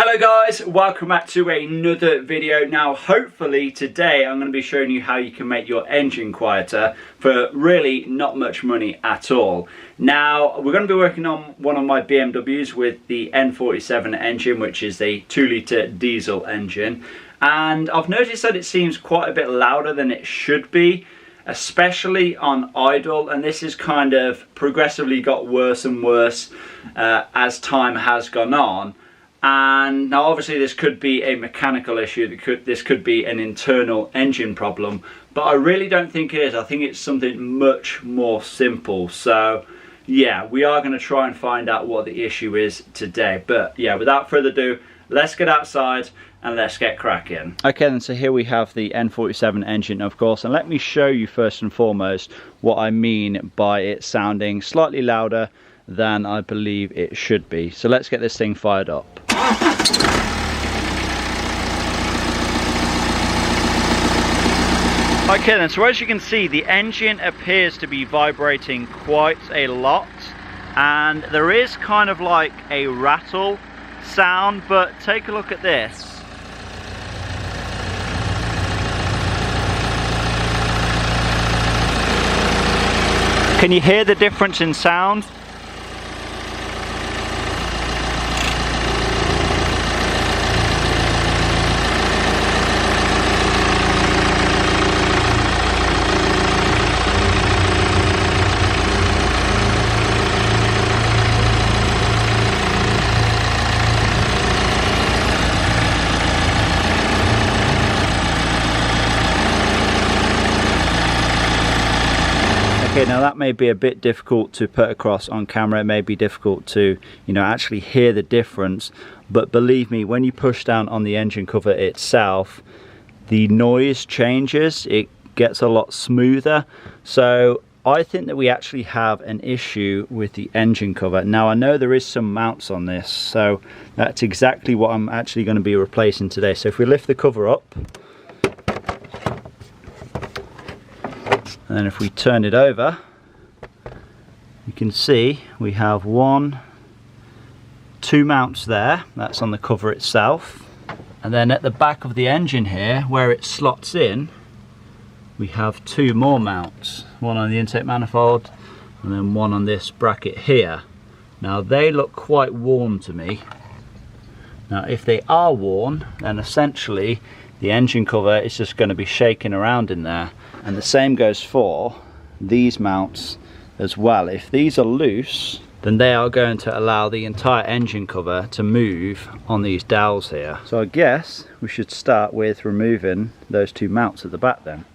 Hello guys, welcome back to another video. Now hopefully today I'm going to be showing you how you can make your engine quieter for really not much money at all. Now we're going to be working on one of my BMWs with the N47 engine, which is a 2-litre diesel engine, and I've noticed that it seems quite a bit louder than it should be, especially on idle, and this has kind of progressively got worse and worse as time has gone on. And now obviously this could be a mechanical issue, this could be an internal engine problem, but I really don't think it is. I think it's something much more simple. So yeah, we are going to try and find out what the issue is today. But yeah, without further ado, let's get outside and let's get cracking. Okay then, so here we have the N47 engine, of course, and let me show you first and foremost what I mean by it sounding slightly louder than I believe it should be. So let's get this thing fired up. Okay then, so as you can see, the engine appears to be vibrating quite a lot, and there is kind of like a rattle sound, but take a look at this. Can you hear the difference in sound? Okay, now that may be a bit difficult to put across on camera. It may be difficult to, actually hear the difference, but believe me, when you push down on the engine cover itself, the noise changes, it gets a lot smoother. So I think that we actually have an issue with the engine cover. Now I know there is some mounts on this, so that's exactly what I'm actually going to be replacing today. So if we lift the cover up, and then if we turn it over, you can see we have two mounts there. That's on the cover itself. And then at the back of the engine here, where it slots in, we have two more mounts. One on the intake manifold, and then one on this bracket here. Now they look quite worn to me. Now if they are worn, then essentially the engine cover is just going to be shaking around in there. And the same goes for these mounts as well. If these are loose, then they are going to allow the entire engine cover to move on these dowels here. So I guess we should start with removing those two mounts at the back then.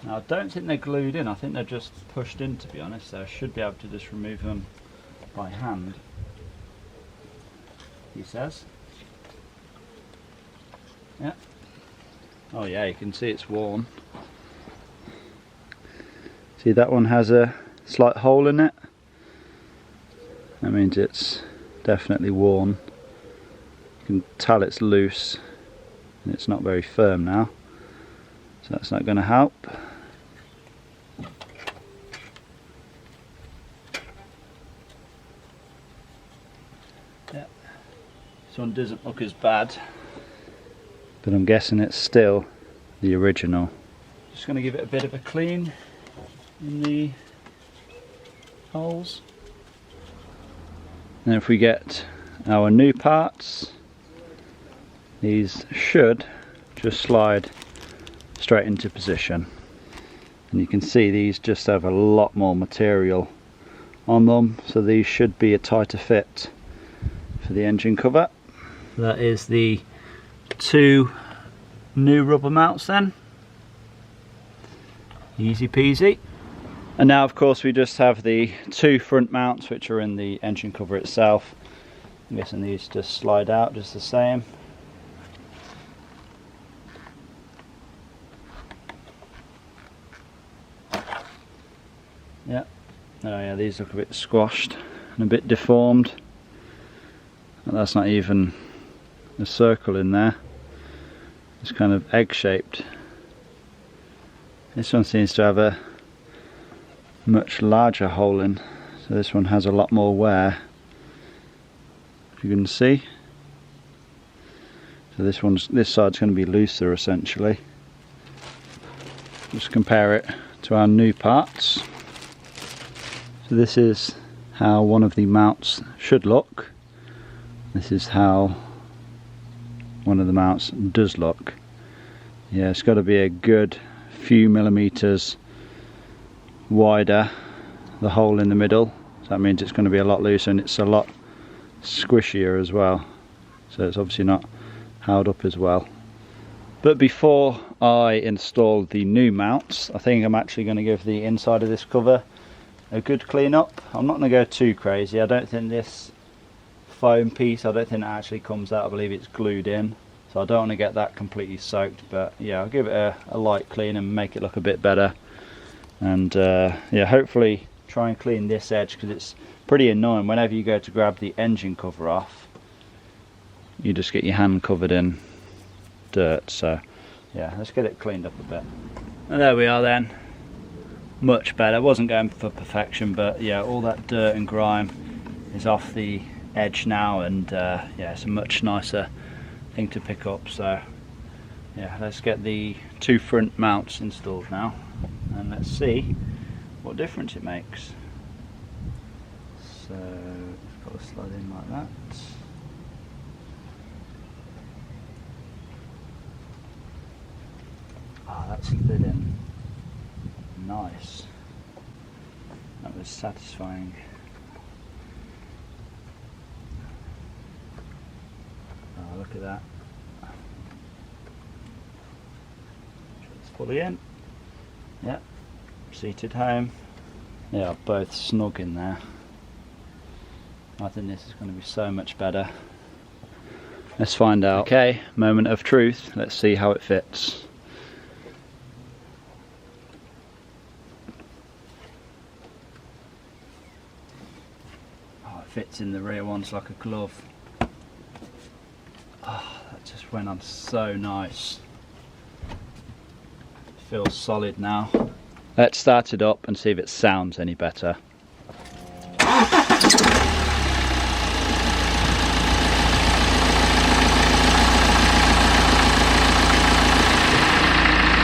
Now I don't think they're glued in, I think they're just pushed in, to be honest, so I should be able to just remove them by hand, he says. Yeah. Oh yeah, you can see it's worn. See, that one has a slight hole in it. That means it's definitely worn. You can tell it's loose and it's not very firm now, so that's not going to help. Yeah, this one doesn't look as bad, but I'm guessing it's still the original. Just going to give it a bit of a clean in the holes. And if we get our new parts, these should just slide straight into position. And you can see these just have a lot more material on them, so these should be a tighter fit for the engine cover. That is the two new rubber mounts then. Easy peasy. And now of course we just have the two front mounts which are in the engine cover itself. I'm guessing these just slide out just the same. Yeah. Oh yeah, these look a bit squashed and a bit deformed. And that's not even a circle in there. It's kind of egg shaped. This one seems to have a much larger hole in, so this one has a lot more wear, if you can see. So this side's going to be looser essentially. Just compare it to our new parts. So this is how one of the mounts should look. This is how one of the mounts does look. Yeah, it's got to be a good few millimeters wider, the hole in the middle. So that means it's going to be a lot looser and it's a lot squishier as well. So it's obviously not held up as well. But before I install the new mounts, I think I'm actually going to give the inside of this cover a good clean up. I'm not going to go too crazy. I don't think this foam piece, I don't think it actually comes out. I believe it's glued in, so I don't want to get that completely soaked. But yeah, I'll give it a light clean and make it look a bit better. And yeah, hopefully try and clean this edge, because it's pretty annoying whenever you go to grab the engine cover off, you just get your hand covered in dirt. So yeah, let's get it cleaned up a bit. And there we are then, much better. I wasn't going for perfection, but yeah, all that dirt and grime is off the edge now, and yeah, it's a much nicer thing to pick up. So yeah, let's get the two front mounts installed now, and let's see what difference it makes. So it's got to slide in like that. Ah, that slid in nice. That was satisfying. Oh, look at that. It's fully in. Yep, seated home. They are both snug in there. I think this is going to be so much better. Let's find out. Okay, moment of truth. Let's see how it fits. Oh, it fits in the rear ones like a glove. Oh, that just went on so nice. It feels solid now. Let's start it up and see if it sounds any better.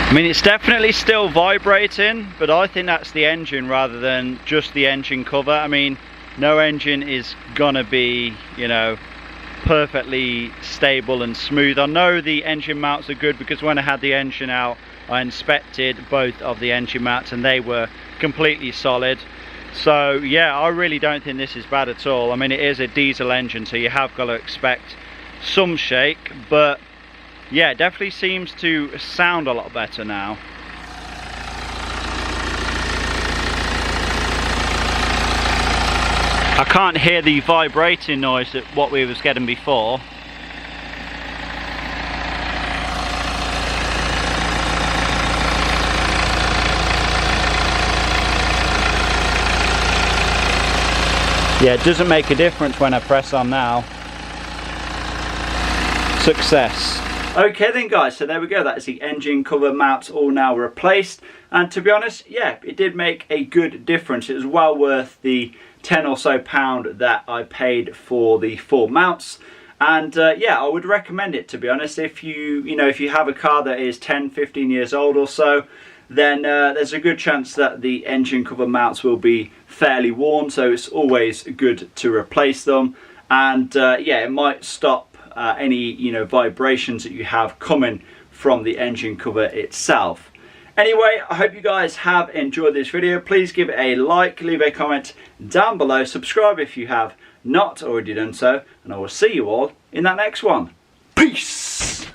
I mean, it's definitely still vibrating, but I think that's the engine rather than just the engine cover. I mean, no engine is gonna be, you know, perfectly stable and smooth. I know the engine mounts are good because when I had the engine out, I inspected both of the engine mounts and they were completely solid. So yeah, I really don't think this is bad at all. I mean, it is a diesel engine, so you have got to expect some shake, but yeah, it definitely seems to sound a lot better now. I can't hear the vibrating noise that what we was getting before. Yeah, it doesn't make a difference when I press on now. Success. Okay then guys, so there we go, that is the engine cover mounts all now replaced, and to be honest, yeah, it did make a good difference. It was well worth the £10 or so that I paid for the 4 mounts, and yeah, I would recommend it, to be honest. If if you have a car that is 10-15 years old or so, then there's a good chance that the engine cover mounts will be fairly worn, so it's always good to replace them. And yeah, it might stop any vibrations that you have coming from the engine cover itself. Anyway, I hope you guys have enjoyed this video. Please give it a like, leave a comment down below, subscribe if you have not already done so, and I will see you all in that next one. Peace!